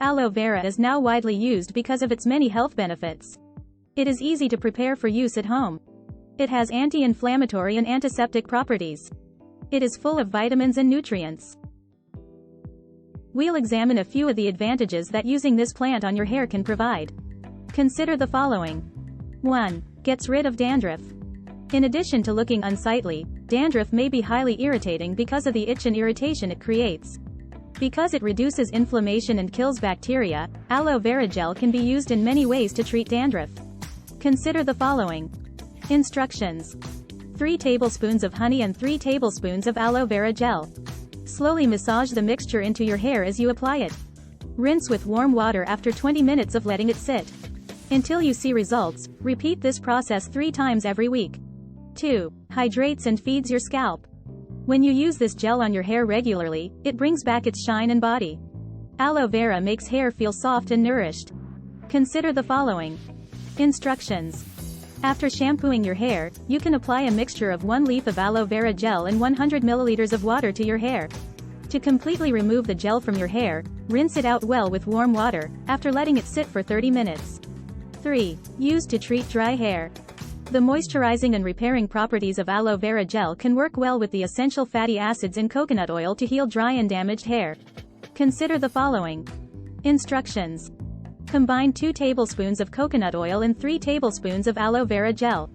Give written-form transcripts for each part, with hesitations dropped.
Aloe vera is now widely used because of its many health benefits. It is easy to prepare for use at home. It has anti-inflammatory and antiseptic properties. It is full of vitamins and nutrients. We'll examine a few of the advantages that using this plant on your hair can provide. Consider the following. 1. Gets rid of dandruff. In addition to looking unsightly, dandruff may be highly irritating because of the itch and irritation it creates. Because it reduces inflammation and kills bacteria, aloe vera gel can be used in many ways to treat dandruff. Consider the following. Instructions. 3 tablespoons of honey and 3 tablespoons of aloe vera gel. Slowly massage the mixture into your hair as you apply it. Rinse with warm water after 20 minutes of letting it sit. Until you see results, repeat this process 3 times every week. 2. Hydrates and feeds your scalp. When you use this gel on your hair regularly, it brings back its shine and body. Aloe vera makes hair feel soft and nourished. Consider the following. Instructions. After shampooing your hair, you can apply a mixture of 1 leaf of aloe vera gel and 100 milliliters of water to your hair. To completely remove the gel from your hair, rinse it out well with warm water, after letting it sit for 30 minutes. 3. Used to treat dry hair. The moisturizing and repairing properties of aloe vera gel can work well with the essential fatty acids in coconut oil to heal dry and damaged hair. Consider the following. Instructions. Combine 2 tablespoons of coconut oil and 3 tablespoons of aloe vera gel.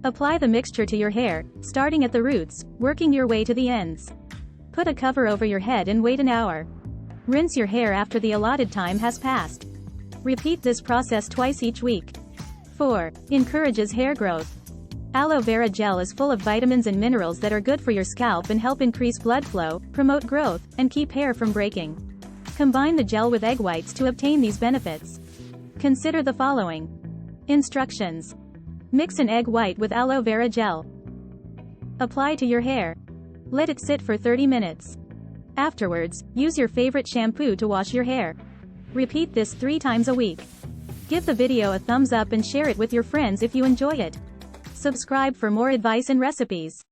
Apply the mixture to your hair, starting at the roots, working your way to the ends. Put a cover over your head and wait an hour. Rinse your hair after the allotted time has passed. Repeat this process twice each week. 4. Encourages hair growth. Aloe vera gel is full of vitamins and minerals that are good for your scalp and help increase blood flow, promote growth, and keep hair from breaking. Combine the gel with egg whites to obtain these benefits. Consider the following. Instructions. Mix an egg white with aloe vera gel. Apply to your hair. Let it sit for 30 minutes. Afterwards, use your favorite shampoo to wash your hair. Repeat this 3 times a week. Give the video a thumbs up and share it with your friends if you enjoy it. Subscribe for more advice and recipes.